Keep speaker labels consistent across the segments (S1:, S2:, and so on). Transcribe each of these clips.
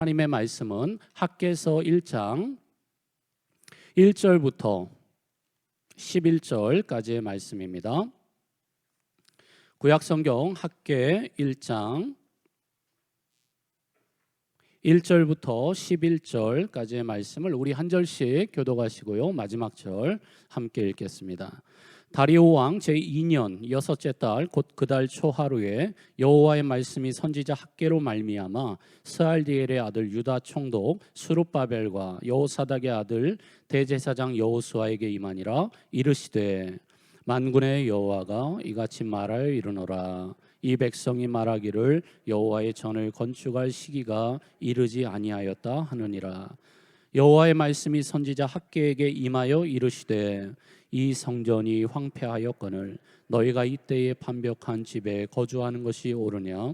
S1: 하나님의 말씀은 학개서 1장 1절부터 11절까지의 말씀입니다. 구약성경 학개 1장 1절부터 11절까지의 말씀을 우리 한 절씩 교독하시고요, 마지막 절 함께 읽겠습니다. 다리오 왕 제2년 여섯째 달 곧 그 달 초하루에 여호와의 말씀이 선지자 학개로 말미암아 스알디엘의 아들 유다 총독 스룹바벨과 여호사닥의 아들 대제사장 여호수아에게 임하니라. 이르시되 만군의 여호와가 이같이 말하여 이르노라. 이 백성이 말하기를 여호와의 전을 건축할 시기가 이르지 아니하였다 하느니라. 여호와의 말씀이 선지자 학개에게 임하여 이르시되 이 성전이 황폐하였거늘 너희가 이때에 반벽한 집에 거주하는 것이 옳으냐?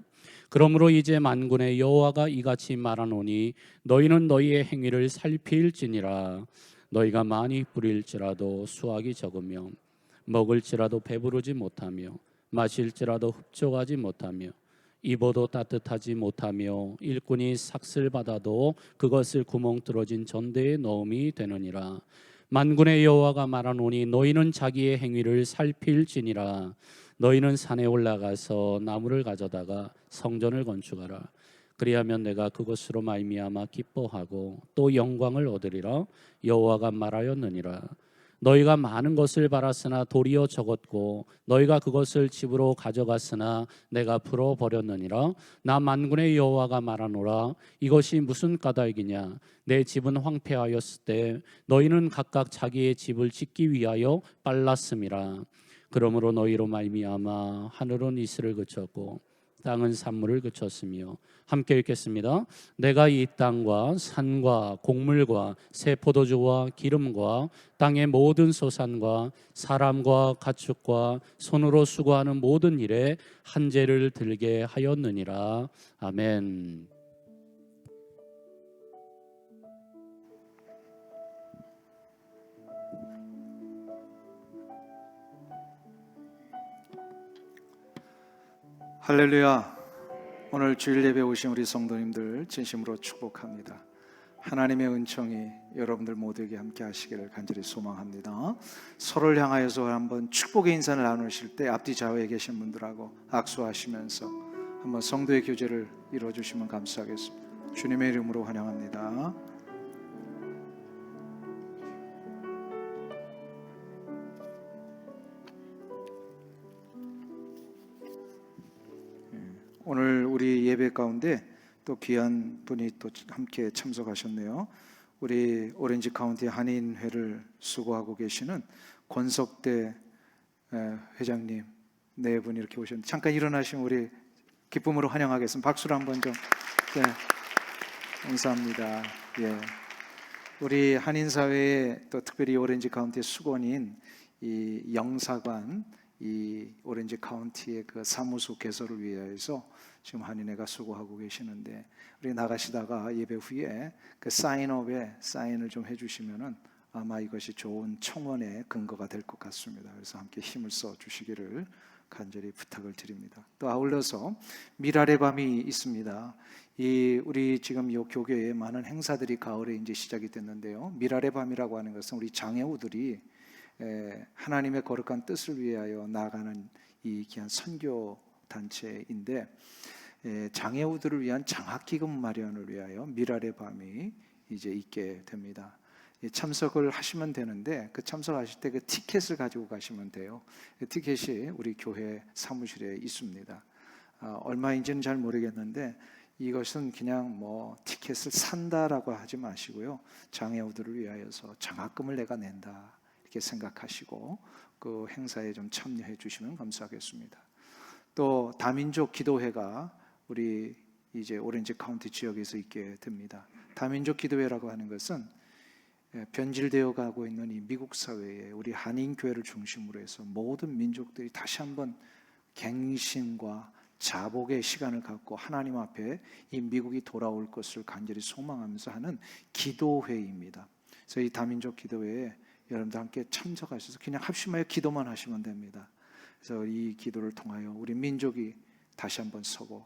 S1: 그러므로 이제 만군의 여호와가 이같이 말하노니 너희는 너희의 행위를 살필지니라. 너희가 많이 뿌릴지라도 수확이 적으며 먹을지라도 배부르지 못하며 마실지라도 흡족하지 못하며 입어도 따뜻하지 못하며 일꾼이 삭슬 받아도 그것을 구멍 뚫어진 전대에 넣음이 되느니라. 만군의 여호와가 말하노니 너희는 자기의 행위를 살필지니라. 너희는 산에 올라가서 나무를 가져다가 성전을 건축하라. 그리하면 내가 그것으로 말미암아 기뻐하고 또 영광을 얻으리라. 여호와가 말하였느니라. 너희가 많은 것을 바랐으나 도리어 적었고 너희가 그것을 집으로 가져갔으나 내가 풀어버렸느니라. 나 만군의 여호와가 말하노라. 이것이 무슨 까닭이냐? 내 집은 황폐하였을 때 너희는 각각 자기의 집을 짓기 위하여 빨랐음이라. 그러므로 너희로 말미암아 하늘은 이슬을 그쳤고 땅은 산물을 그쳤으며. 함께 읽겠습니다. 내가 이 땅과 산과 곡물과 새 포도주와 기름과 땅의 모든 소산과 사람과 가축과 손으로 수고하는 모든 일에 한재를 들게 하였느니라. 아멘.
S2: 할렐루야. 오늘 주일 예배 오신 우리 성도님들 진심으로 축복합니다. 하나님의 은총이 여러분들 모두에게 함께 하시기를 간절히 소망합니다. 서로를 향하여서 한번 축복의 인사를 나누실 때 앞뒤 좌우에 계신 분들하고 악수하시면서 한번 성도의 교제를 이루어주시면 감사하겠습니다. 주님의 이름으로 환영합니다. 오늘 우리 예배 가운데 또 귀한 분이 또 함께 참석하셨네요. 우리 오렌지 카운티 한인회를 수고하고 계시는 권석대 회장님 네 분이 이렇게 오셨는데 잠깐 일어나시면 우리 기쁨으로 환영하겠습니다. 박수로 한번 좀. 네, 감사합니다. 예, 우리 한인 사회에 또 특별히 오렌지 카운티의 수건인 이 영사관, 이 오렌지 카운티의 그 사무소 개설을 위해서 지금 한인회가 수고하고 계시는데 우리 나가시다가 예배 후에 그 사인업에 사인을 좀 해주시면은 아마 이것이 좋은 청원의 근거가 될 것 같습니다. 그래서 함께 힘을 써 주시기를 간절히 부탁을 드립니다. 또 아울러서 미랄의 밤이 있습니다. 이 우리 지금 이 교회에 많은 행사들이 가을에 이제 시작이 됐는데요. 미랄의 밤이라고 하는 것은 우리 장애우들이 하나님의 거룩한 뜻을 위하여 나아가는 이 귀한 선교 단체인데 장애우들을 위한 장학기금 마련을 위하여 미랄의 밤이 이제 있게 됩니다. 참석을 하시면 되는데 그 참석하실 때 그 티켓을 가지고 가시면 돼요. 그 티켓이 우리 교회 사무실에 있습니다. 얼마인지는 잘 모르겠는데 이것은 그냥 뭐 티켓을 산다라고 하지 마시고요. 장애우들을 위하여서 장학금을 내가 낸다 이렇게 생각하시고 그 행사에 좀 참여해 주시면 감사하겠습니다. 또 다민족 기도회가 우리 이제 오렌지 카운티 지역에서 있게 됩니다. 다민족 기도회라고 하는 것은 변질되어 가고 있는 이 미국 사회에 우리 한인 교회를 중심으로 해서 모든 민족들이 다시 한번 갱신과 자복의 시간을 갖고 하나님 앞에 이 미국이 돌아올 것을 간절히 소망하면서 하는 기도회입니다. 그래서 이 다민족 기도회에 여러분들 함께 참석하셔서 그냥 합심하여 기도만 하시면 됩니다. 그래서 이 기도를 통하여 우리 민족이 다시 한번 서고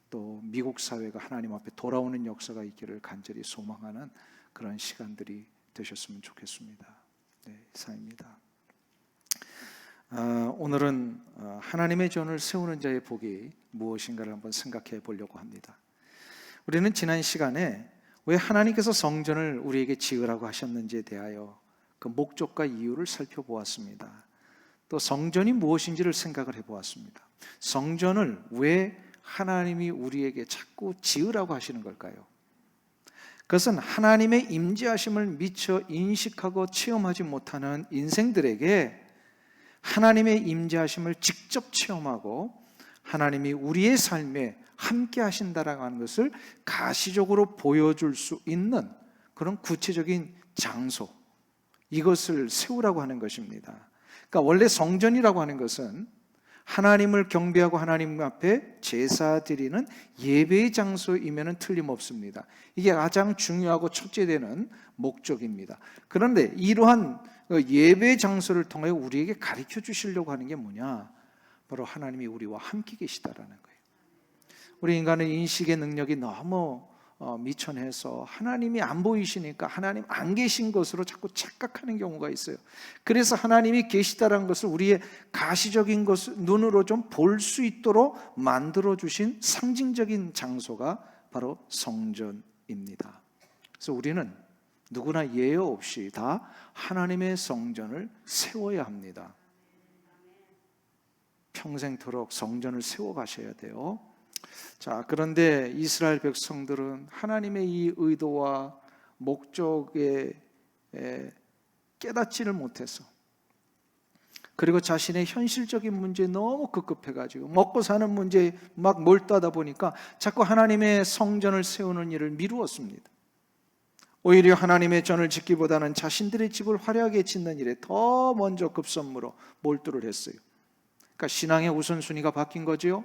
S2: 또 미국 사회가 하나님 앞에 돌아오는 역사가 있기를 간절히 소망하는 그런 시간들이 되셨으면 좋겠습니다. 네, 이상입니다. 오늘은 하나님의 전을 세우는 자의 복이 무엇인가를 한번 생각해 보려고 합니다. 우리는 지난 시간에 왜 하나님께서 성전을 우리에게 지으라고 하셨는지에 대하여 그 목적과 이유를 살펴보았습니다. 또 성전이 무엇인지를 생각을 해보았습니다. 성전을 왜 하나님이 우리에게 자꾸 지으라고 하시는 걸까요? 그것은 하나님의 임재하심을 미처 인식하고 체험하지 못하는 인생들에게 하나님의 임재하심을 직접 체험하고 하나님이 우리의 삶에 함께 하신다라고 하는 것을 가시적으로 보여줄 수 있는 그런 구체적인 장소, 이것을 세우라고 하는 것입니다. 그러니까 원래 성전이라고 하는 것은 하나님을 경배하고 하나님 앞에 제사 드리는 예배의 장소이면 틀림없습니다. 이게 가장 중요하고 첫째 되는 목적입니다. 그런데 이러한 예배 장소를 통해 우리에게 가르쳐 주시려고 하는 게 뭐냐? 바로 하나님이 우리와 함께 계시다라는 거예요. 우리 인간은 인식의 능력이 너무 미천해서 하나님이 안 보이시니까 하나님 안 계신 것으로 자꾸 착각하는 경우가 있어요. 그래서 하나님이 계시다라는 것을 우리의 가시적인 것을 눈으로 좀 볼 수 있도록 만들어 주신 상징적인 장소가 바로 성전입니다. 그래서 우리는 누구나 예외 없이 다 하나님의 성전을 세워야 합니다. 평생토록 성전을 세워 가셔야 돼요. 자, 그런데 이스라엘 백성들은 하나님의 이 의도와 목적에 깨닫지를 못해서, 그리고 자신의 현실적인 문제에 너무 급급해가지고 먹고 사는 문제에 막 몰두하다 보니까 자꾸 하나님의 성전을 세우는 일을 미루었습니다. 오히려 하나님의 전을 짓기보다는 자신들의 집을 화려하게 짓는 일에 더 먼저 급선무로 몰두를 했어요. 그러니까 신앙의 우선순위가 바뀐 거지요.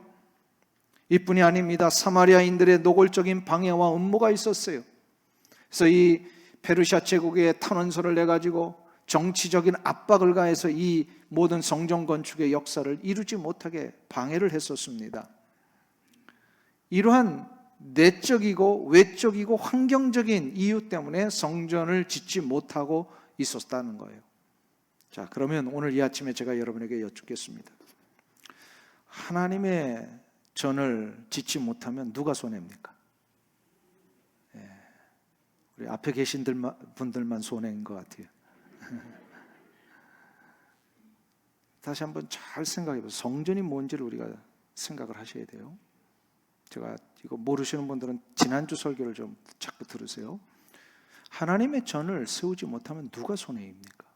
S2: 이뿐이 아닙니다. 사마리아인들의 노골적인 방해와 음모가 있었어요. 그래서 이 페르시아 제국의 탄원서를 내가지고 정치적인 압박을 가해서 이 모든 성전 건축의 역사를 이루지 못하게 방해를 했었습니다. 이러한 내적이고 외적이고 환경적인 이유 때문에 성전을 짓지 못하고 있었다는 거예요. 자, 그러면 오늘 이 아침에 제가 여러분에게 여쭙겠습니다. 하나님의 전을 짓지 못하면 누가 손해입니까? 우리 앞에 계신 분들만 손해인 것 같아요. 다시 한번 잘 생각해 보세요. 성전이 뭔지를 우리가 생각을 하셔야 돼요. 제가 이거 모르시는 분들은 지난주 설교를 좀 자꾸 들으세요. 하나님의 전을 세우지 못하면 누가 손해입니까?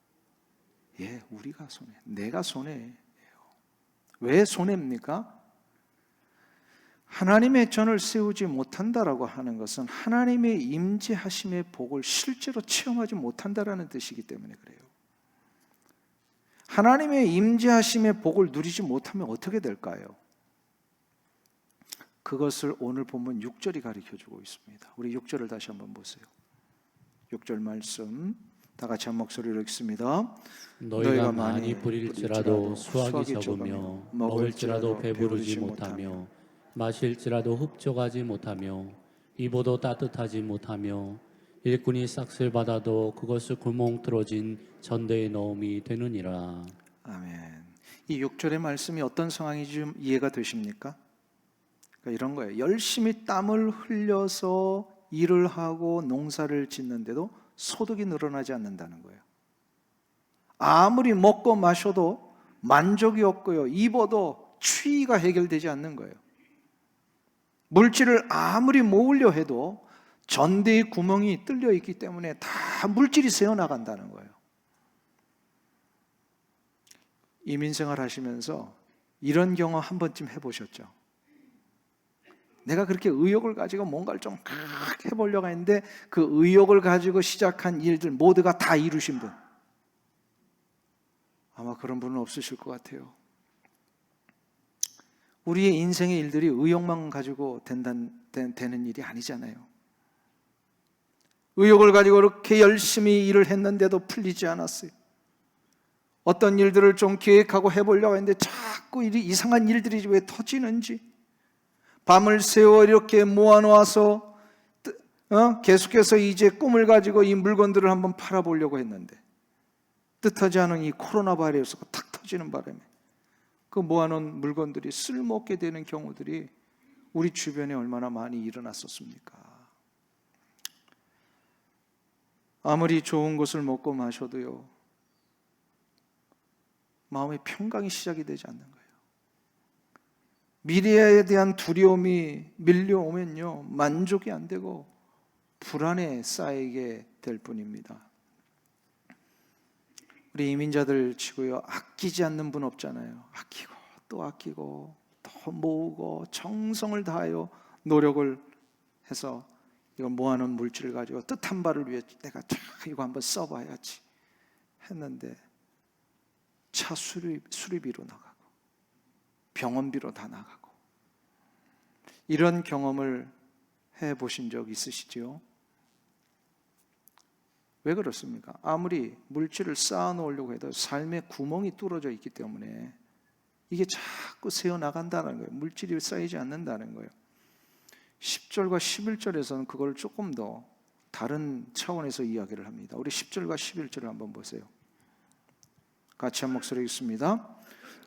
S2: 예, 우리가 손해. 내가 손해예요. 왜 손해입니까? 하나님의 전을 세우지 못한다라고 하는 것은 하나님의 임재하심의 복을 실제로 체험하지 못한다라는 뜻이기 때문에 그래요. 하나님의 임재하심의 복을 누리지 못하면 어떻게 될까요? 그것을 오늘 본문 6절이 가르쳐주고 있습니다. 우리 6절을 다시 한번 보세요. 6절 말씀 다 같이 한 목소리로 읽습니다.
S1: 너희가 많이 부릴지라도 수확이 적으며 먹을지라도 배부르지 못하며 마실지라도 흡족하지 못하며 입어도 따뜻하지 못하며 일꾼이 싹쓸 받아도 그것을 구멍 뚫어진 전대에 넣음이 되느니라.
S2: 아멘. 이 6절의 말씀이 어떤 상황인지 좀 이해가 되십니까? 그러니까 이런 거예요. 열심히 땀을 흘려서 일을 하고 농사를 짓는데도 소득이 늘어나지 않는다는 거예요. 아무리 먹고 마셔도 만족이 없고요. 입어도 추위가 해결되지 않는 거예요. 물질을 아무리 모으려 해도 전대의 구멍이 뚫려 있기 때문에 다 물질이 새어나간다는 거예요. 이민생활 하시면서 이런 경험 한 번쯤 해보셨죠? 내가 그렇게 의욕을 가지고 뭔가를 좀 해보려고 했는데 그 의욕을 가지고 시작한 일들 모두가 다 이루신 분, 아마 그런 분은 없으실 것 같아요. 우리의 인생의 일들이 의욕만 가지고 되는 일이 아니잖아요. 의욕을 가지고 그렇게 열심히 일을 했는데도 풀리지 않았어요. 어떤 일들을 좀 계획하고 해보려고 했는데 자꾸 이상한 일들이 왜 터지는지, 밤을 새워 이렇게 모아놓아서 계속해서 이제 꿈을 가지고 이 물건들을 한번 팔아보려고 했는데 뜻하지 않은 이 코로나 바이러스가 탁 터지는 바람에 그 모아놓은 물건들이 쓸모없게 되는 경우들이 우리 주변에 얼마나 많이 일어났었습니까? 아무리 좋은 것을 먹고 마셔도요, 마음의 평강이 시작이 되지 않는 거예요. 미래에 대한 두려움이 밀려오면요, 만족이 안 되고 불안에 쌓이게 될 뿐입니다. 우리 이민자들 치고요, 아끼지 않는 분 없잖아요. 아끼고 또 아끼고 더 모으고 정성을 다하여 노력을 해서 이거 모아놓은 물질을 가지고 뜻한 바를 위해 내가 이거 한번 써봐야지 했는데 차 수리비로 나가고 병원비로 다 나가고, 이런 경험을 해보신 적 있으시죠? 왜 그렇습니까? 아무리 물질을 쌓아놓으려고 해도 삶의 구멍이 뚫어져 있기 때문에 이게 자꾸 새어나간다는 거예요. 물질이 쌓이지 않는다는 거예요. 10절과 11절에서는 그걸 조금 더 다른 차원에서 이야기를 합니다. 우리 10절과 11절을 한번 보세요. 같이 한 목소리 읽습니다.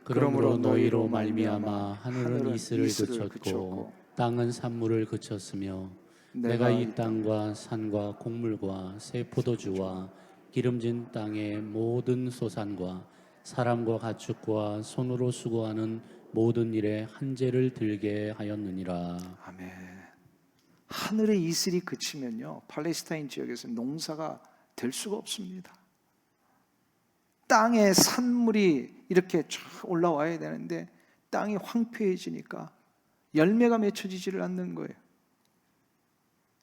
S1: 그러므로 너희로 말미암아 하늘은 이슬을 그쳤고 땅은 산물을 그쳤으며 내가 이 땅과 산과 곡물과 새 포도주와 기름진 땅의 모든 소산과 사람과 가축과 손으로 수고하는 모든 일에 한재를 들게 하였느니라.
S2: 아멘. 하늘의 이슬이 그치면요, 팔레스타인 지역에서 농사가 될 수가 없습니다. 땅에 산물이 이렇게 쫙 올라와야 되는데 땅이 황폐해지니까 열매가 맺혀지지를 않는 거예요.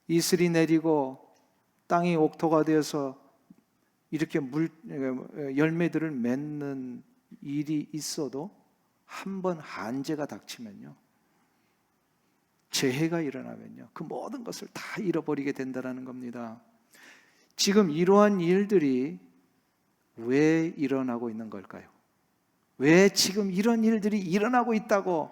S2: 이슬이 내리고 땅이 옥토가 되어서 이렇게 열매들을 맺는 일이 있어도 한번 한재가 닥치면요, 재해가 일어나면요, 그 모든 것을 다 잃어버리게 된다는 겁니다. 지금 이러한 일들이 왜 일어나고 있는 걸까요? 왜 지금 이런 일들이 일어나고 있다고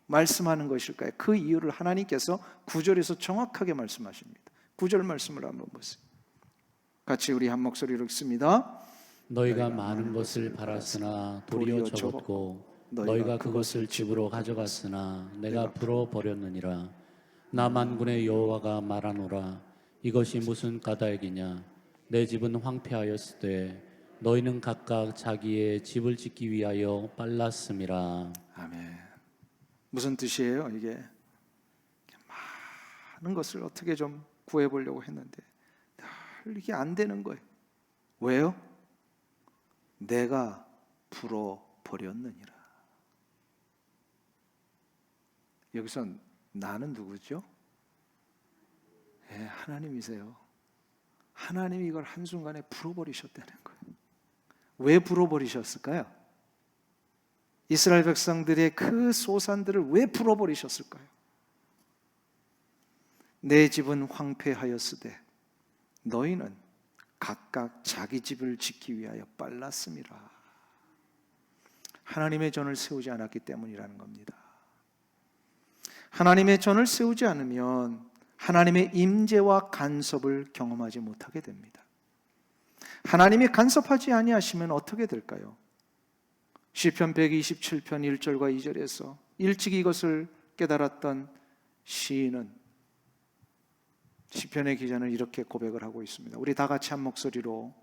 S2: 말씀하는 것일까요? 그 이유를 하나님께서 9절에서 정확하게 말씀하십니다. 9절 말씀을 한번 보세요. 같이 우리 한 목소리로 읽습니다.
S1: 너희가 많은 것을 바랐으나 도리어 적었고 너희가 그것을 집으로 가져갔으나 내가 풀어버렸느니라. 나 만군의 여호와가 말하노라. 이것이 무슨 까닭이냐? 내 집은 황폐하였으되 너희는 각각 자기의 집을 짓기 위하여 빨랐음이라.
S2: 아멘. 무슨 뜻이에요? 이게 많은 것을 어떻게 좀 구해보려고 했는데 이게 안 되는 거예요. 왜요? 내가 풀어버렸느니라. 여기서 나는 누구죠? 하나님이세요. 하나님이 이걸 한순간에 풀어버리셨다는 거예요. 왜 풀어버리셨을까요? 이스라엘 백성들의 그 소산들을 왜 풀어버리셨을까요? 내 집은 황폐하였으되 너희는 각각 자기 집을 짓기 위하여 빨랐음이라. 하나님의 전을 세우지 않았기 때문이라는 겁니다. 하나님의 전을 세우지 않으면 하나님의 임재와 간섭을 경험하지 못하게 됩니다. 하나님이 간섭하지 아니하시면 어떻게 될까요? 시편 127편 1절과 2절에서 일찍 이것을 깨달았던 시인은, 시편의 기자는 이렇게 고백을 하고 있습니다. 우리 다 같이 한 목소리로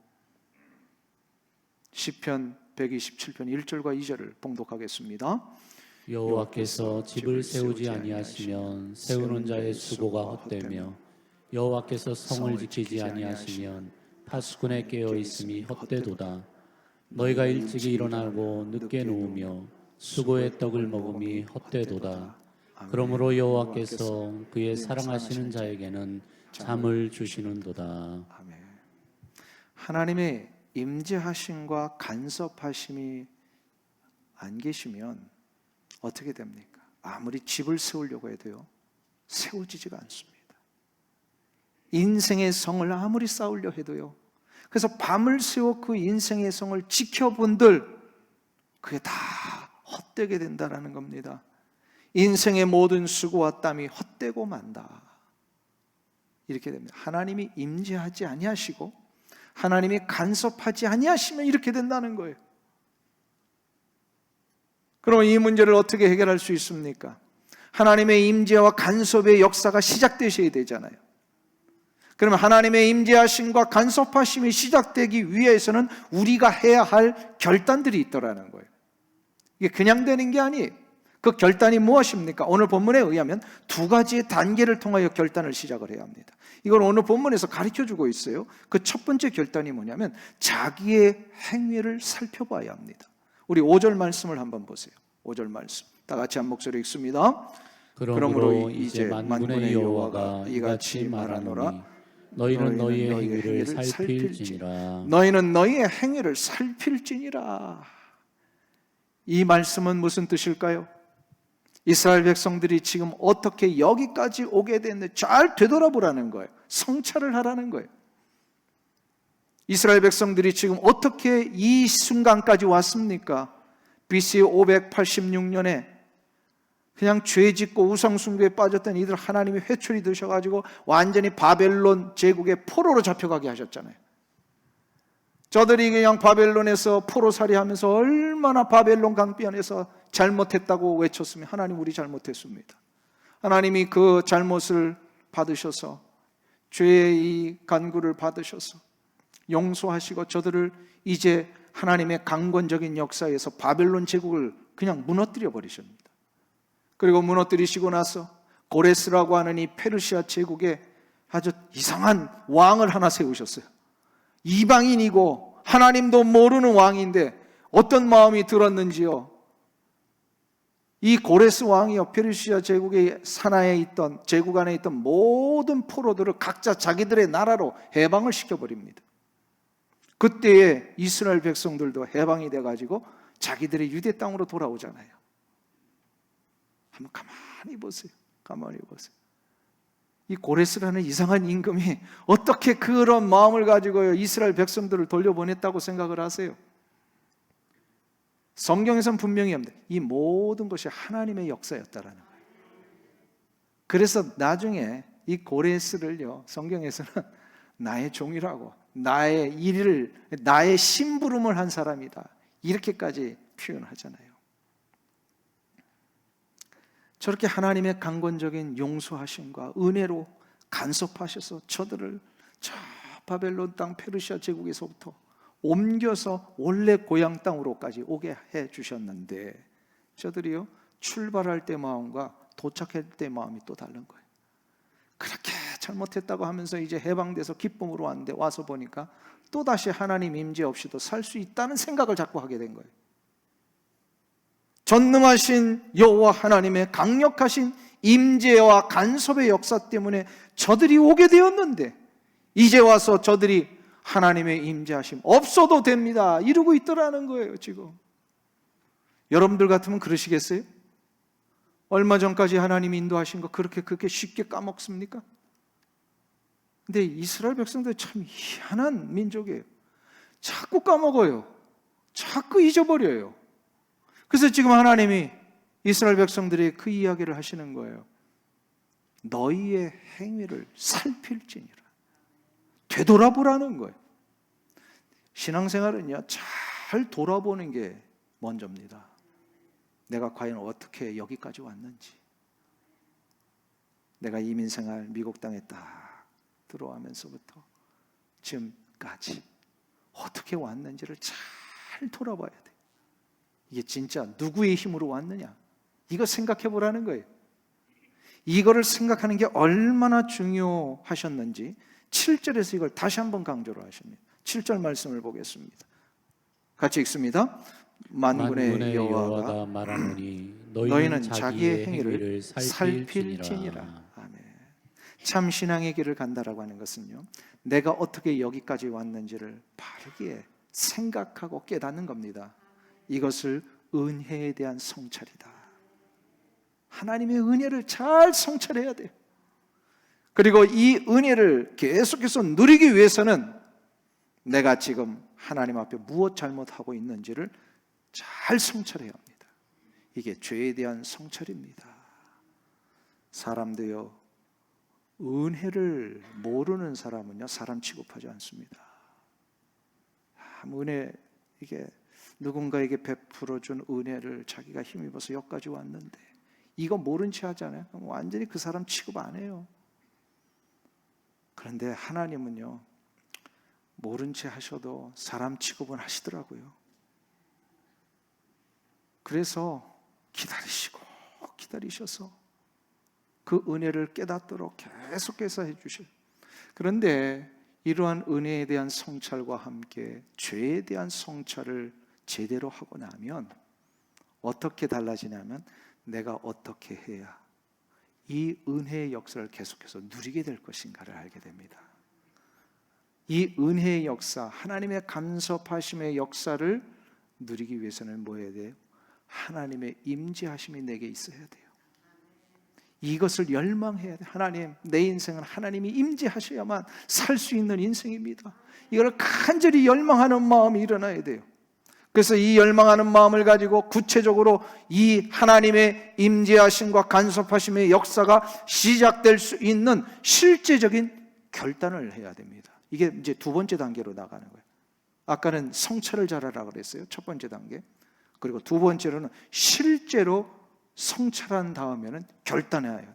S2: 시편 127편 1절과 2절을 봉독하겠습니다.
S1: 여호와께서 집을 세우지 아니하시면 세우는 자의 수고가 헛되며 여호와께서 성을 지키지 아니하시면 파수꾼에 깨어 있음이 헛되도다. 너희가 일찍이 일어나고 늦게 누우며 수고의 떡을 먹음이 헛되도다. 그러므로 여호와께서 그의 사랑하시는 자에게는 잠을 주시는도다.
S2: 아멘. 하나님의 임재하심과 간섭하심이 안 계시면 어떻게 됩니까? 아무리 집을 세우려고 해도요, 세워지지가 않습니다. 인생의 성을 아무리 쌓으려 해도요, 그래서 밤을 새워 그 인생의 성을 지켜본들 그게 다 헛되게 된다라는 겁니다. 인생의 모든 수고와 땀이 헛되고 만다. 이렇게 됩니다. 하나님이 임재하지 아니하시고 하나님이 간섭하지 아니하시면 이렇게 된다는 거예요. 그럼 이 문제를 어떻게 해결할 수 있습니까? 하나님의 임재와 간섭의 역사가 시작되셔야 되잖아요. 그러면 하나님의 임재하심과 간섭하심이 시작되기 위해서는 우리가 해야 할 결단들이 있더라는 거예요. 이게 그냥 되는 게 아니에요. 그 결단이 무엇입니까? 오늘 본문에 의하면 두 가지의 단계를 통하여 결단을 시작을 해야 합니다. 이걸 오늘 본문에서 가르쳐주고 있어요. 그 첫 번째 결단이 뭐냐면 자기의 행위를 살펴봐야 합니다. 우리 5절 말씀을 한번 보세요. 5절 말씀 다 같이 한 목소리 읽습니다.
S1: 그러므로 이제 만군의 여호와가 이같이 말하노라. 너희는 너희의 행위를 살필지니라.
S2: 너희는 너희의 행위를 살필지니라. 이 말씀은 무슨 뜻일까요? 이스라엘 백성들이 지금 어떻게 여기까지 오게 됐는지 잘 되돌아보라는 거예요. 성찰을 하라는 거예요. 이스라엘 백성들이 지금 어떻게 이 순간까지 왔습니까? BC 586년에 그냥 죄 짓고 우상숭배에 빠졌던 이들 하나님이 회초리 드셔가지고 완전히 바벨론 제국의 포로로 잡혀가게 하셨잖아요. 저들이 그냥 바벨론에서 포로살이 하면서 얼마나 바벨론 강변에서 잘못했다고 외쳤으면 하나님 우리 잘못했습니다. 하나님이 그 잘못을 받으셔서 죄의 이 간구를 받으셔서 용서하시고 저들을 이제 하나님의 강권적인 역사에서 바벨론 제국을 그냥 무너뜨려 버리십니다. 그리고 무너뜨리시고 나서 고레스라고 하는 이 페르시아 제국에 아주 이상한 왕을 하나 세우셨어요. 이방인이고 하나님도 모르는 왕인데 어떤 마음이 들었는지요. 이 고레스 왕이요, 페르시아 제국의 산하에 있던 제국 안에 있던 모든 포로들을 각자 자기들의 나라로 해방을 시켜버립니다. 그때에 이스라엘 백성들도 해방이 돼가지고 자기들의 유대 땅으로 돌아오잖아요. 한번 가만히 보세요. 가만히 보세요. 이 고레스라는 이상한 임금이 어떻게 그런 마음을 가지고 이스라엘 백성들을 돌려보냈다고 생각을 하세요? 성경에서는 분명히 합니다. 이 모든 것이 하나님의 역사였다라는 거예요. 그래서 나중에 이 고레스를요, 성경에서는 나의 종이라고, 나의 일을, 나의 심부름을 한 사람이다, 이렇게까지 표현하잖아요. 저렇게 하나님의 강권적인 용서하심과 은혜로 간섭하셔서 저들을 저 바벨론 땅 페르시아 제국에서부터 옮겨서 원래 고향 땅으로까지 오게 해 주셨는데 저들이요, 출발할 때 마음과 도착할 때 마음이 또 다른 거예요. 그렇게 잘못했다고 하면서 이제 해방돼서 기쁨으로 왔는데 와서 보니까 또다시 하나님 임재 없이도 살 수 있다는 생각을 자꾸 하게 된 거예요. 전능하신 여호와 하나님의 강력하신 임재와 간섭의 역사 때문에 저들이 오게 되었는데 이제 와서 저들이 하나님의 임재하심 없어도 됩니다 이러고 있더라는 거예요. 지금 여러분들 같으면 그러시겠어요? 얼마 전까지 하나님이 인도하신 거 그렇게 쉽게 까먹습니까? 근데 이스라엘 백성들 참 희한한 민족이에요. 자꾸 까먹어요. 자꾸 잊어버려요. 그래서 지금 하나님이 이스라엘 백성들이 그 이야기를 하시는 거예요. 너희의 행위를 살필지니라. 되돌아보라는 거예요. 신앙생활은요, 잘 돌아보는 게 먼저입니다. 내가 과연 어떻게 여기까지 왔는지, 내가 이민생활 미국 땅에 딱 들어가면서부터 지금까지 어떻게 왔는지를 잘 돌아봐야 돼. 이게 진짜 누구의 힘으로 왔느냐, 이거 생각해 보라는 거예요. 이거를 생각하는 게 얼마나 중요하셨는지 7절에서 이걸 다시 한번 강조를 하십니다. 7절 말씀을 보겠습니다. 같이 읽습니다. 만군의 여호와가
S1: 말하노니
S2: 너희는 자기의 행위를 살필지니라. 아멘. 참 신앙의 길을 간다라고 하는 것은요, 내가 어떻게 여기까지 왔는지를 바르게 생각하고 깨닫는 겁니다. 이것을 은혜에 대한 성찰이다. 하나님의 은혜를 잘 성찰해야 돼요. 그리고 이 은혜를 계속해서 누리기 위해서는 내가 지금 하나님 앞에 무엇 잘못하고 있는지를 잘 성찰해야 합니다. 이게 죄에 대한 성찰입니다. 사람도요, 은혜를 모르는 사람은요, 사람 취급하지 않습니다. 은혜, 이게 누군가에게 베풀어준 은혜를 자기가 힘입어서 여기까지 왔는데 이거 모른 채 하잖아요. 완전히 그 사람 취급 안 해요. 그런데 하나님은요, 모른 채 하셔도 사람 취급은 하시더라고요. 그래서 기다리셔서 그 은혜를 깨닫도록 계속해서 해주셔요. 그런데 이러한 은혜에 대한 성찰과 함께 죄에 대한 성찰을 제대로 하고 나면 어떻게 달라지냐면, 내가 어떻게 해야 이 은혜의 역사를 계속해서 누리게 될 것인가를 알게 됩니다. 이 은혜의 역사, 하나님의 간섭하심의 역사를 누리기 위해서는 뭐 해야 돼요? 하나님의 임재하심이 내게 있어야 돼요. 이것을 열망해야 돼요. 하나님, 내 인생은 하나님이 임재하셔야만 살 수 있는 인생입니다. 이걸 간절히 열망하는 마음이 일어나야 돼요. 그래서 이 열망하는 마음을 가지고 구체적으로 이 하나님의 임재하심과 간섭하심의 역사가 시작될 수 있는 실제적인 결단을 해야 됩니다. 이게 이제 두 번째 단계로 나가는 거예요. 아까는 성찰을 잘하라고 그랬어요. 첫 번째 단계. 그리고 두 번째로는 실제로 성찰한 다음에는 결단해야 돼요.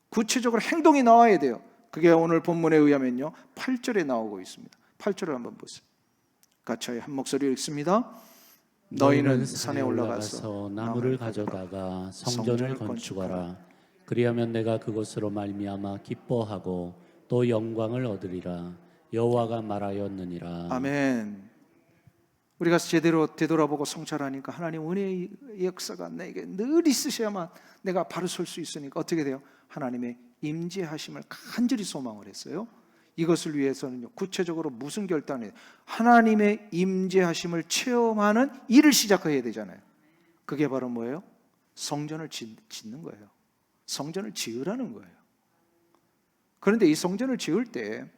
S2: 구체적으로 행동이 나와야 돼요. 그게 오늘 본문에 의하면요, 8절에 나오고 있습니다. 8절을 한번 보세요. 같이 한 목소리로 읽습니다. 너희는 산에 올라가서
S1: 나무를 가져다가 성전을 건축하라. 그리하면 내가 그것으로 말미암아 기뻐하고 또 영광을 얻으리라. 여호와가 말하였느니라.
S2: 아멘. 우리가 제대로 되돌아보고 성찰하니까 하나님 은혜의 역사가 내게 늘 있으셔야만 내가 바로 설 수 있으니까 어떻게 돼요? 하나님의 임재하심을 간절히 소망을 했어요. 이것을 위해서는요, 구체적으로 무슨 결단을 해요? 하나님의 임재하심을 체험하는 일을 시작해야 되잖아요. 그게 바로 뭐예요? 성전을 짓는 거예요. 성전을 지으라는 거예요. 그런데 이 성전을 지을 때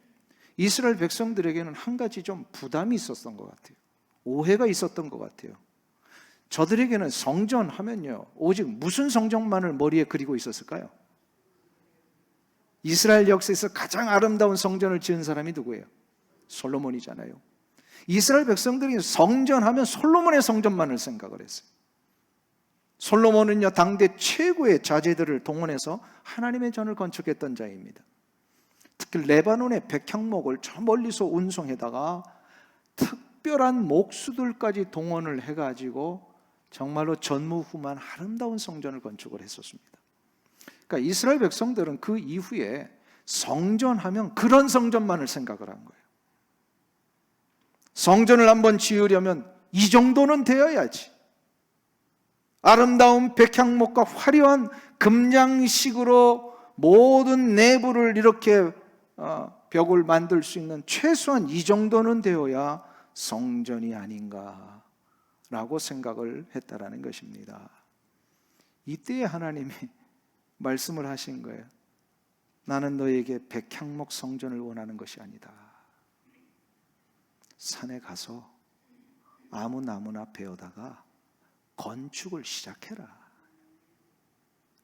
S2: 이스라엘 백성들에게는 한 가지 좀 부담이 있었던 것 같아요. 오해가 있었던 것 같아요. 저들에게는 성전 하면요, 오직 무슨 성전만을 머리에 그리고 있었을까요? 이스라엘 역사에서 가장 아름다운 성전을 지은 사람이 누구예요? 솔로몬이잖아요. 이스라엘 백성들이 성전하면 솔로몬의 성전만을 생각을 했어요. 솔로몬은요, 당대 최고의 자제들을 동원해서 하나님의 전을 건축했던 자입니다. 특히 레바논의 백향목을 저 멀리서 운송해다가 특별한 목수들까지 동원을 해가지고 정말로 전무후무한 아름다운 성전을 건축을 했었습니다. 그러니까 이스라엘 백성들은 그 이후에 성전하면 그런 성전만을 생각을 한 거예요. 성전을 한번 지으려면 이 정도는 되어야지. 아름다운 백향목과 화려한 금장식으로 모든 내부를 이렇게 벽을 만들 수 있는 최소한 이 정도는 되어야 성전이 아닌가라고 생각을 했다라는 것입니다. 이때에 하나님이 말씀을 하신 거예요. 나는 너에게 백향목 성전을 원하는 것이 아니다. 산에 가서 아무 나무나 베어다가 건축을 시작해라.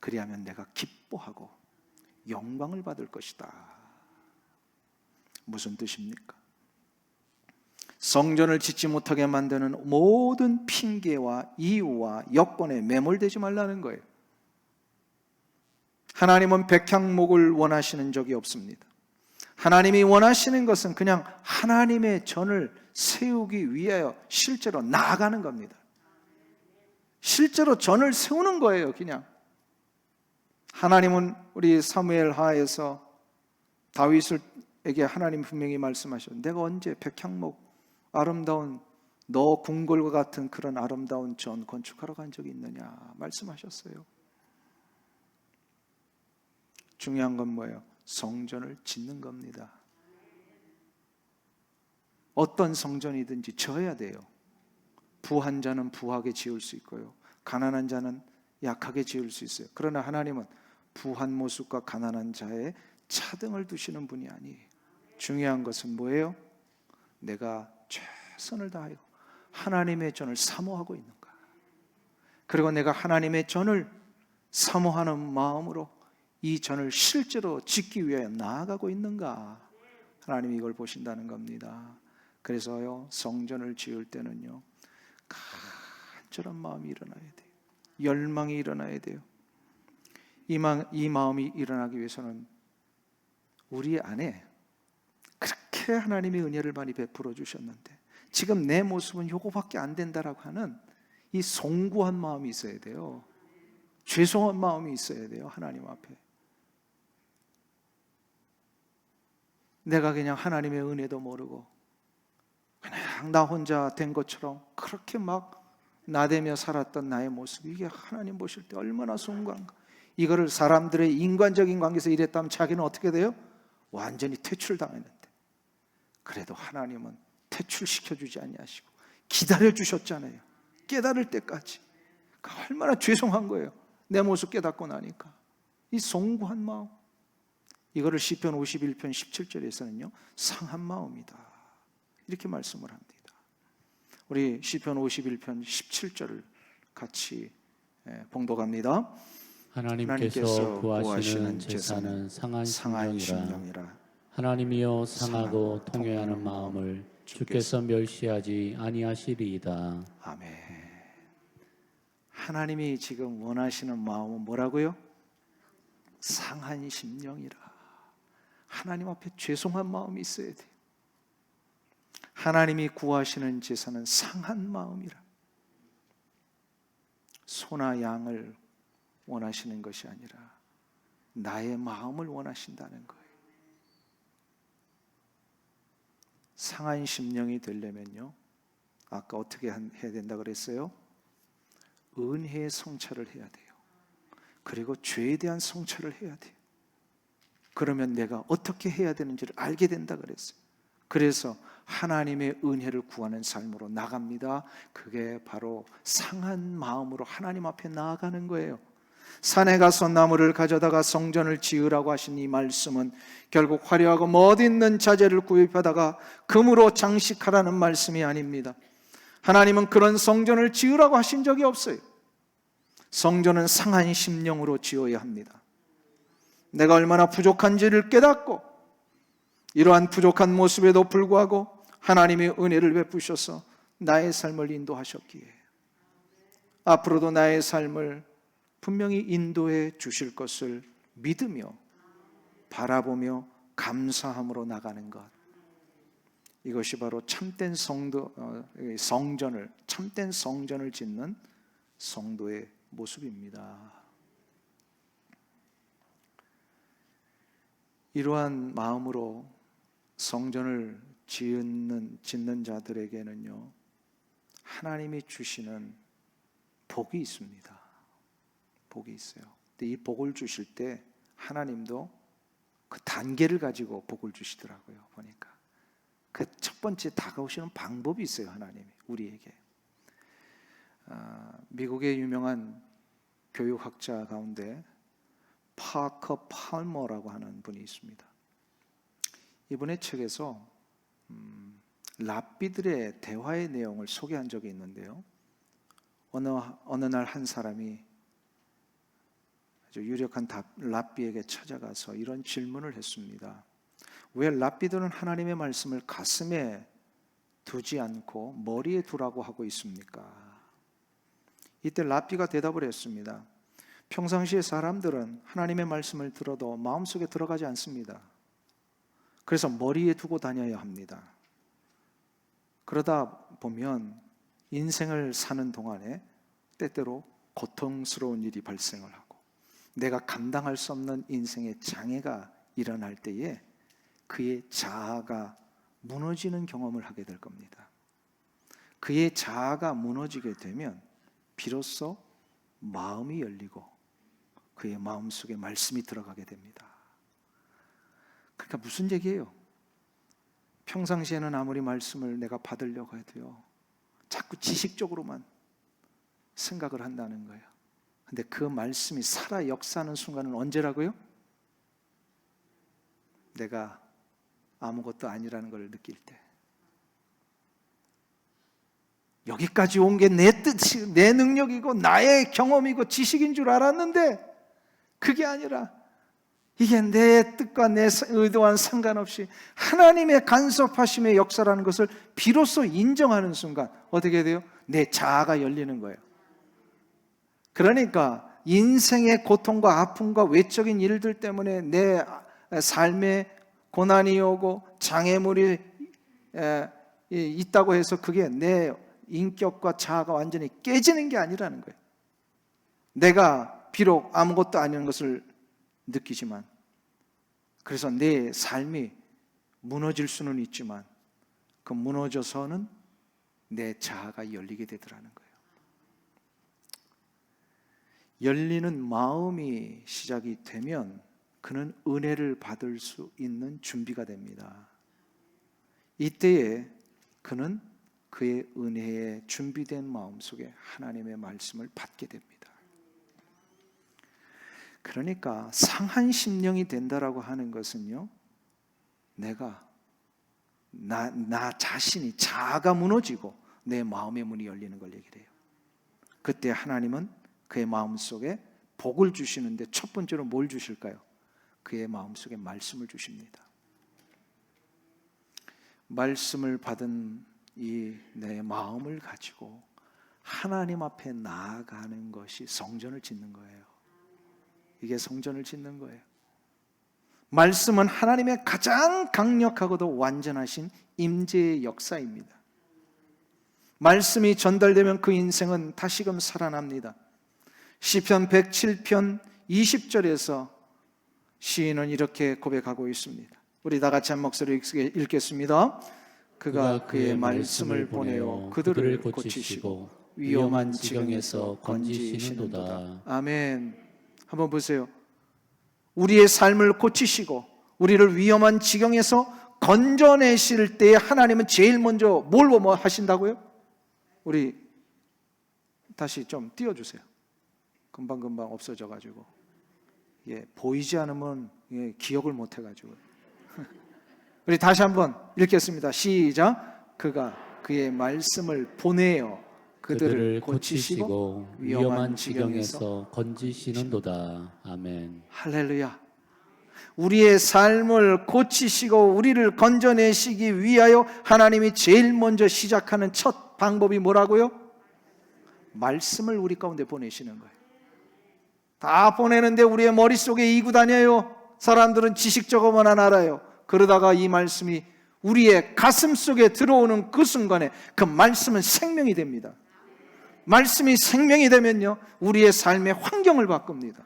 S2: 그리하면 내가 기뻐하고 영광을 받을 것이다. 무슨 뜻입니까? 성전을 짓지 못하게 만드는 모든 핑계와 이유와 여건에 매몰되지 말라는 거예요. 하나님은 백향목을 원하시는 적이 없습니다. 하나님이 원하시는 것은 그냥 하나님의 전을 세우기 위하여 실제로 나아가는 겁니다. 실제로 전을 세우는 거예요. 그냥 하나님은 우리 사무엘 하에서 다윗에게 하나님 분명히 말씀하셨는데, 내가 언제 백향목 아름다운 너 궁궐과 같은 그런 아름다운 전 건축하러 간 적이 있느냐 말씀하셨어요. 중요한 건 뭐예요? 성전을 짓는 겁니다. 어떤 성전이든지 져야 돼요. 부한 자는 부하게 지을 수 있고요, 가난한 자는 약하게 지을 수 있어요. 그러나 하나님은 부한 모습과 가난한 자의 차등을 두시는 분이 아니에요. 중요한 것은 뭐예요? 내가 최선을 다하여 하나님의 전을 사모하고 있는가, 그리고 내가 하나님의 전을 사모하는 마음으로 이 전을 실제로 짓기 위해 나아가고 있는가? 하나님이 이걸 보신다는 겁니다. 그래서요, 성전을 지을 때는요, 간절한 마음이 일어나야 돼요. 열망이 일어나야 돼요. 이 마음이 일어나기 위해서는 우리 안에 그렇게 하나님의 은혜를 많이 베풀어 주셨는데 지금 내 모습은 요거밖에 안 된다라고 하는 이 송구한 마음이 있어야 돼요. 죄송한 마음이 있어야 돼요. 하나님 앞에 내가 그냥 하나님의 은혜도 모르고 그냥 나 혼자 된 것처럼 그렇게 막 나대며 살았던 나의 모습, 이게 하나님 보실 때 얼마나 송구한가. 이거를 사람들의 인간적인 관계에서 이랬다면 자기는 어떻게 돼요? 완전히 퇴출당했는데 그래도 하나님은 퇴출시켜주지 아니하시고 기다려주셨잖아요. 깨달을 때까지. 얼마나 죄송한 거예요. 내 모습 깨닫고 나니까. 이 송구한 마음, 이거를 시편 51편 17절에서는요 상한 마음이다 이렇게 말씀을 합니다. 우리 시편 51편 17절을 같이 봉독합니다.
S1: 하나님께서 구하시는 제사는 상한 심령이라. 하나님이여 상하고 통회하는 마음을 주께서 멸시하지 아니하시리이다.
S2: 아멘. 하나님이 지금 원하시는 마음은 뭐라고요? 상한 심령이라. 하나님 앞에 죄송한 마음이 있어야 돼요. 하나님이 구하시는 제사는 상한 마음이라. 소나 양을 원하시는 것이 아니라 나의 마음을 원하신다는 거예요. 상한 심령이 되려면요, 아까 어떻게 해야 된다 그랬어요? 은혜의 성찰을 해야 돼요. 그리고 죄에 대한 성찰을 해야 돼요. 그러면 내가 어떻게 해야 되는지를 알게 된다 그랬어요. 그래서 하나님의 은혜를 구하는 삶으로 나갑니다. 그게 바로 상한 마음으로 하나님 앞에 나아가는 거예요. 산에 가서 나무를 가져다가 성전을 지으라고 하신 이 말씀은 결국 화려하고 멋있는 자재를 구입하다가 금으로 장식하라는 말씀이 아닙니다. 하나님은 그런 성전을 지으라고 하신 적이 없어요. 성전은 상한 심령으로 지어야 합니다. 내가 얼마나 부족한지를 깨닫고 이러한 부족한 모습에도 불구하고 하나님의 은혜를 베푸셔서 나의 삶을 인도하셨기에 앞으로도 나의 삶을 분명히 인도해 주실 것을 믿으며 바라보며 감사함으로 나가는 것, 이것이 바로 참된 참된 성전을 짓는 성도의 모습입니다. 이러한 마음으로 성전을 짓는 자들에게는요, 하나님이 주시는 복이 있습니다. 복이 있어요. 근데 이 복을 주실 때 하나님도 그 단계를 가지고 복을 주시더라고요. 보니까 그 첫 번째 다가오시는 방법이 있어요. 하나님이 우리에게. 미국의 유명한 교육학자 가운데 파커 팔머라고 하는 분이 있습니다. 이분의 책에서 랍비들의 대화의 내용을 소개한 적이 있는데요, 어느 날 한 사람이 아주 유력한 랍비에게 찾아가서 이런 질문을 했습니다. 왜 랍비들은 하나님의 말씀을 가슴에 두지 않고 머리에 두라고 하고 있습니까? 이때 랍비가 대답을 했습니다. 평상시에 사람들은 하나님의 말씀을 들어도 마음속에 들어가지 않습니다. 그래서 머리에 두고 다녀야 합니다. 그러다 보면 인생을 사는 동안에 때때로 고통스러운 일이 발생을 하고 내가 감당할 수 없는 인생의 장애가 일어날 때에 그의 자아가 무너지는 경험을 하게 될 겁니다. 그의 자아가 무너지게 되면 비로소 마음이 열리고 그의 마음속에 말씀이 들어가게 됩니다. 그러니까 무슨 얘기예요? 평상시에는 아무리 말씀을 내가 받으려고 해도요, 자꾸 지식적으로만 생각을 한다는 거예요. 근데 그 말씀이 살아 역사하는 순간은 언제라고요? 내가 아무것도 아니라는 걸 느낄 때. 여기까지 온 게 내 뜻이, 내 능력이고 나의 경험이고 지식인 줄 알았는데 그게 아니라 이게 내 뜻과 내 의도와는 상관없이 하나님의 간섭하심의 역사라는 것을 비로소 인정하는 순간 어떻게 돼요? 내 자아가 열리는 거예요. 그러니까 인생의 고통과 아픔과 외적인 일들 때문에 내 삶에 고난이 오고 장애물이 있다고 해서 그게 내 인격과 자아가 완전히 깨지는 게 아니라는 거예요. 내가 비록 아무것도 아닌 것을 느끼지만, 그래서 내 삶이 무너질 수는 있지만 그 무너져서는 내 자아가 열리게 되더라는 거예요. 열리는 마음이 시작이 되면 그는 은혜를 받을 수 있는 준비가 됩니다. 이때에 그는 그의 은혜에 준비된 마음 속에 하나님의 말씀을 받게 됩니다. 그러니까 상한 심령이 된다라고 하는 것은요, 내가 나 자신이 자아가 무너지고 내 마음의 문이 열리는 걸 얘기를 해요. 그때 하나님은 그의 마음속에 복을 주시는데 첫 번째로 뭘 주실까요? 그의 마음속에 말씀을 주십니다. 말씀을 받은 이 내 마음을 가지고 하나님 앞에 나아가는 것이 성전을 짓는 거예요. 이게 성전을 짓는 거예요. 말씀은 하나님의 가장 강력하고도 완전하신 임재의 역사입니다. 말씀이 전달되면 그 인생은 다시금 살아납니다. 시편 107편 20절에서 시인은 이렇게 고백하고 있습니다. 우리 다 같이 한 목소리 읽겠습니다. 그가 그의 말씀을 보내어 그들을 고치시고 위험한 지경에서 건지시는도다. 아멘. 한번 보세요. 우리의 삶을 고치시고 우리를 위험한 지경에서 건져내실 때에 하나님은 제일 먼저 뭘 하신다고요? 우리 다시 좀 띄워주세요. 금방금방 없어져가지고, 보이지 않으면 기억을 못해가지고. 우리 다시 한번 읽겠습니다. 시작. 그가 그의 말씀을 보내어 그들을 고치시고
S1: 위험한 지경에서 건지시는도다. 아멘.
S2: 할렐루야. 우리의 삶을 고치시고 우리를 건져내시기 위하여 하나님이 제일 먼저 시작하는 첫 방법이 뭐라고요? 말씀을 우리 가운데 보내시는 거예요. 다 보내는데 우리의 머릿속에 이고 다녀요. 사람들은 지식적으로만 알아요. 그러다가 이 말씀이 우리의 가슴 속에 들어오는 그 순간에 그 말씀은 생명이 됩니다. 말씀이 생명이 되면요, 우리의 삶의 환경을 바꿉니다.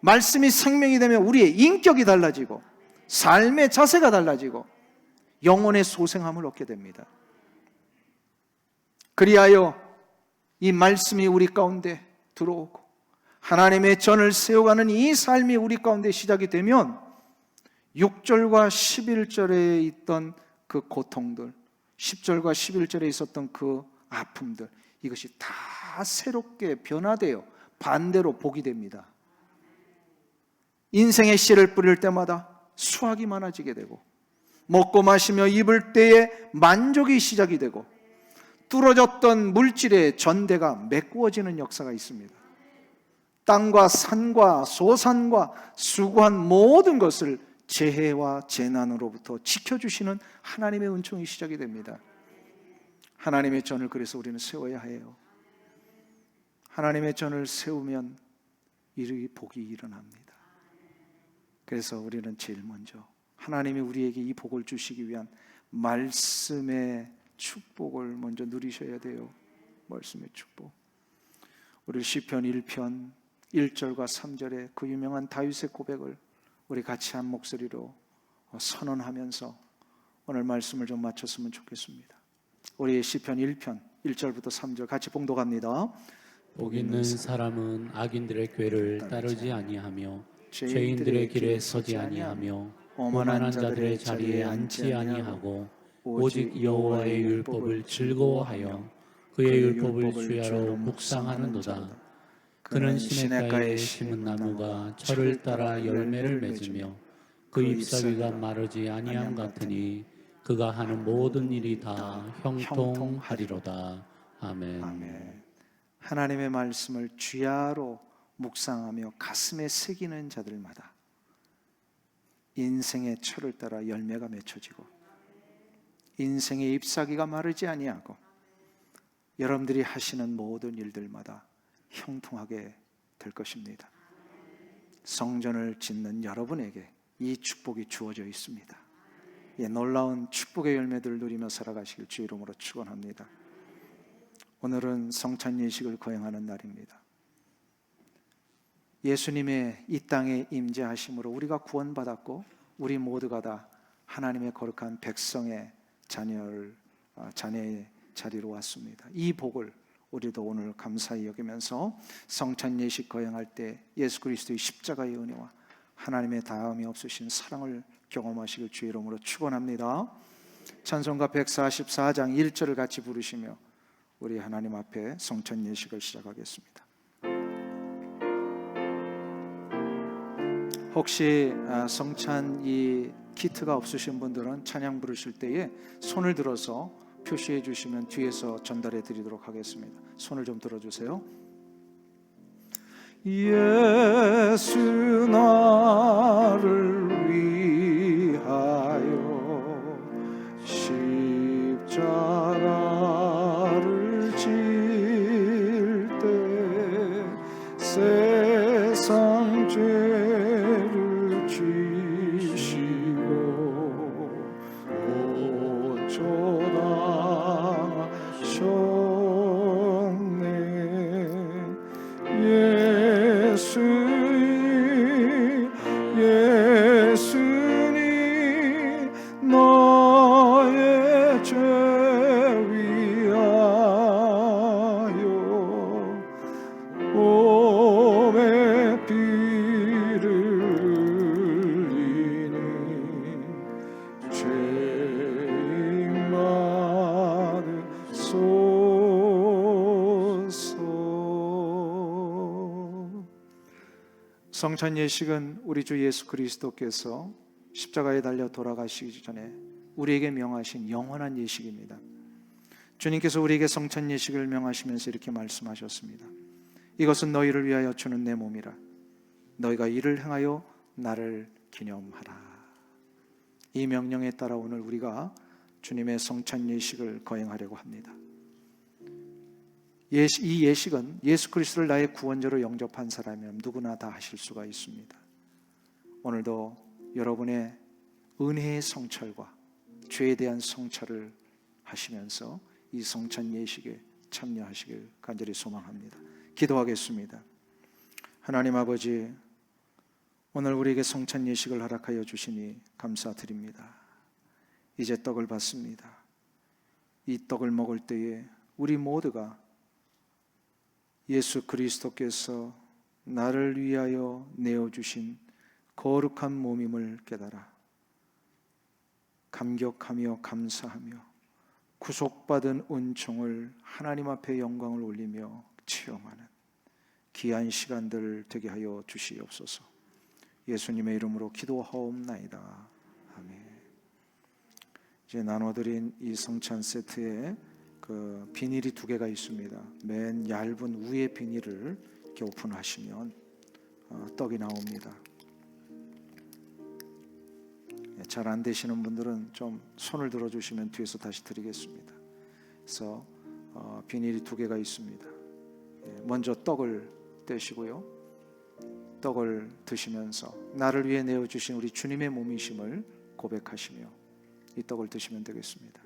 S2: 말씀이 생명이 되면 우리의 인격이 달라지고 삶의 자세가 달라지고 영혼의 소생함을 얻게 됩니다. 그리하여 이 말씀이 우리 가운데 들어오고 하나님의 전을 세워가는 이 삶이 우리 가운데 시작이 되면 6절과 11절에 있던 그 고통들, 10절과 11절에 있었던 그 아픔들, 이것이 다 새롭게 변화되어 반대로 복이 됩니다. 인생의 씨를 뿌릴 때마다 수확이 많아지게 되고, 먹고 마시며 입을 때에 만족이 시작이 되고, 뚫어졌던 물질의 전대가 메꾸어지는 역사가 있습니다. 땅과 산과 소산과 수고한 모든 것을 재해와 재난으로부터 지켜주시는 하나님의 은총이 시작이 됩니다. 하나님의 전을 그래서 우리는 세워야 해요. 하나님의 전을 세우면 이 복이 일어납니다. 그래서 우리는 제일 먼저 하나님이 우리에게 이 복을 주시기 위한 말씀의 축복을 먼저 누리셔야 돼요. 말씀의 축복. 우리 시편 1편 1절과 3절의 그 유명한 다윗의 고백을 우리 같이 한 목소리로 선언하면서 오늘 말씀을 좀 마쳤으면 좋겠습니다. 우리 시편 1편 1절부터 3절 같이 봉독합니다.
S1: 복 있는 사람은 악인들의 궤를 따르지 아니하며 죄인들의 길에 서지 아니하며 오만한 자들의 자리에 앉지 아니하고 오직 여호와의 율법을 즐거워하여 그의 율법을 주야로 묵상하는도다. 그는 시냇가에 심은 나무가 철을 따라 열매를 맺으며 그 잎사귀가 마르지 아니함 같으니 그가 하는 모든 일이 다 형통하리로다. 아멘.
S2: 아멘. 하나님의 말씀을 주야로 묵상하며 가슴에 새기는 자들마다 인생의 철을 따라 열매가 맺혀지고 인생의 잎사귀가 마르지 아니하고 여러분들이 하시는 모든 일들마다 형통하게 될 것입니다. 성전을 짓는 여러분에게 이 축복이 주어져 있습니다. 예, 놀라운 축복의 열매들을 누리며 살아가시길 주 이름으로 축원합니다. 오늘은 성찬 예식을 거행하는 날입니다. 예수님의 이 땅에 임재하심으로 우리가 구원받았고 우리 모두가 다 하나님의 거룩한 백성의 자녀의 자리로 왔습니다. 이 복을 우리도 오늘 감사히 여기면서 성찬 예식 거행할 때 예수 그리스도의 십자가의 은혜와 하나님의 다함이 없으신 사랑을 경험하시길 주 이름으로 축원합니다. 찬송가 144장 1절을 같이 부르시며 우리 하나님 앞에 성찬 예식을 시작하겠습니다. 혹시 성찬 이 키트가 없으신 분들은 찬양 부르실 때에 손을 들어서 표시해 주시면 뒤에서 전달해 드리도록 하겠습니다. 손을 좀 들어주세요. 예수 나를 위하여 십자가를 질 때 세상 죄를 지시고 고쳐당하셨네. 예수니 너의 죄 위하여 몸에 피를 흘리니 죄인 받으소서. 성찬 예식은 우리 주 예수 그리스도께서 십자가에 달려 돌아가시기 전에 우리에게 명하신 영원한 예식입니다. 주님께서 우리에게 성찬 예식을 명하시면서 이렇게 말씀하셨습니다. 이것은 너희를 위하여 주는 내 몸이라. 너희가 이를 행하여 나를 기념하라. 이 명령에 따라 오늘 우리가 주님의 성찬 예식을 거행하려고 합니다. 이 예식은 예수 그리스도를 나의 구원자로 영접한 사람이면 누구나 다 하실 수가 있습니다. 오늘도 여러분의 은혜의 성찰과 죄에 대한 성찰을 하시면서 이 성찬 예식에 참여하시길 간절히 소망합니다. 기도하겠습니다. 하나님 아버지, 오늘 우리에게 성찬 예식을 허락하여 주시니 감사드립니다. 이제 떡을 받습니다. 이 떡을 먹을 때에 우리 모두가 예수 그리스도께서 나를 위하여 내어주신 거룩한 몸임을 깨달아 감격하며 감사하며 구속받은 은총을 하나님 앞에 영광을 올리며 체험하는 귀한 시간들 되게 하여 주시옵소서. 예수님의 이름으로 기도하옵나이다. 아멘. 이제 나눠드린 이 성찬 세트에 그 비닐이 2개가 있습니다. 맨 얇은 위에 비닐을 이렇게 오픈하시면 떡이 나옵니다. 잘 안 되시는 분들은 좀 손을 들어주시면 뒤에서 다시 드리겠습니다. 그래서 비닐이 2개가 있습니다. 먼저 떡을 떼시고요. 떡을 드시면서 나를 위해 내어주신 우리 주님의 몸이심을 고백하시며 이 떡을 드시면 되겠습니다.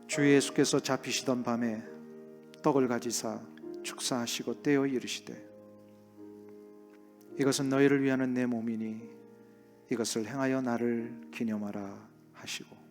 S2: 주 예수께서 잡히시던 밤에 떡을 가지사 축사하시고 떼어 이르시되 이것은 너희를 위하는 내 몸이니 이것을 행하여 나를 기념하라 하시고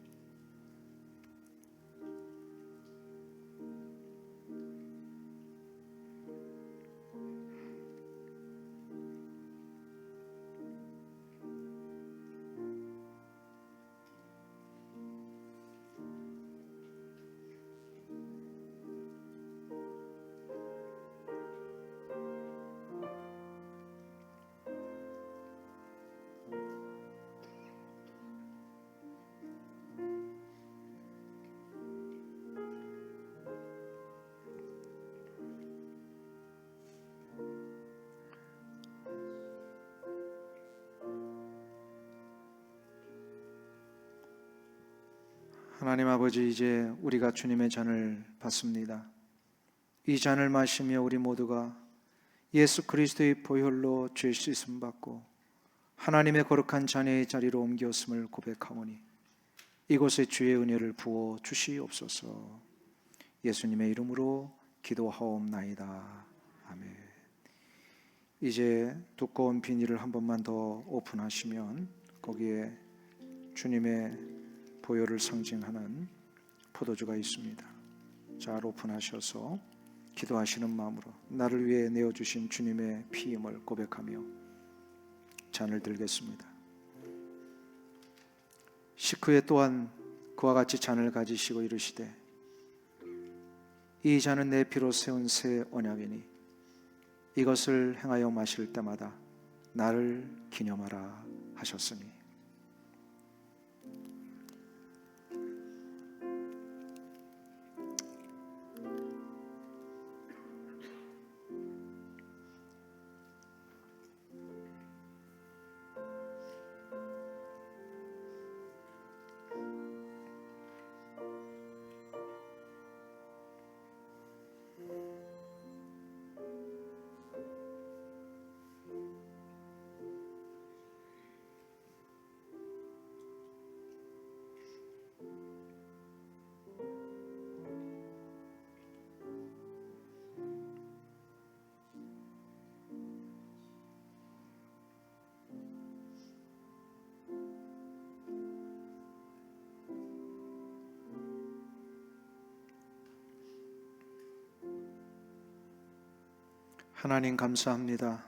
S2: 하나님 아버지, 이제 우리가 주님의 잔을 받습니다. 이 잔을 마시며 우리 모두가 예수 그리스도의 보혈로 죄 씻음 받고 하나님의 거룩한 자녀의 자리로 옮겼음을 고백하오니 이곳에 주의 은혜를 부어 주시옵소서. 예수님의 이름으로 기도하옵나이다. 아멘. 이제 두꺼운 비닐을 한 번만 더 오픈하시면 거기에 주님의 보혈을 상징하는 포도주가 있습니다. 잘 오픈하셔서 기도하시는 마음으로 나를 위해 내어주신 주님의 피임을 고백하며 잔을 들겠습니다. 식후에 또한 그와 같이 잔을 가지시고 이르시되 이 잔은 내 피로 세운 새 언약이니 이것을 행하여 마실 때마다 나를 기념하라 하셨으니 하나님 감사합니다.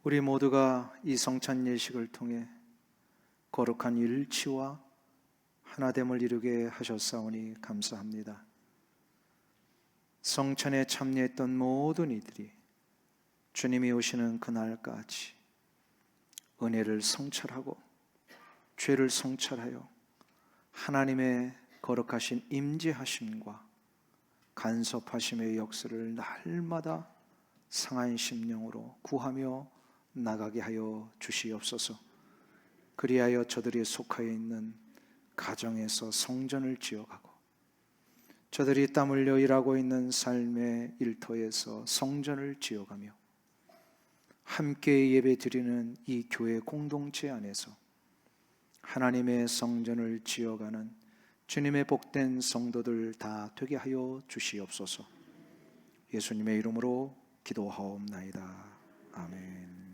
S2: 우리 모두가 이 성찬 예식을 통해 거룩한 일치와 하나됨을 이루게 하셨사오니 감사합니다. 성찬에 참여했던 모든 이들이 주님이 오시는 그날까지 은혜를 성찰하고 죄를 성찰하여 하나님의 거룩하신 임재하심과 간섭하심의 역사를 날마다 상한 심령으로 구하며 나가게 하여 주시옵소서. 그리하여 저들이 속하여 있는 가정에서 성전을 지어가고 저들이 땀 흘려 일하고 있는 삶의 일터에서 성전을 지어가며 함께 예배 드리는 이 교회 공동체 안에서 하나님의 성전을 지어가는 주님의 복된 성도들 다 되게 하여 주시옵소서. 예수님의 이름으로 기도하옵나이다. 아멘.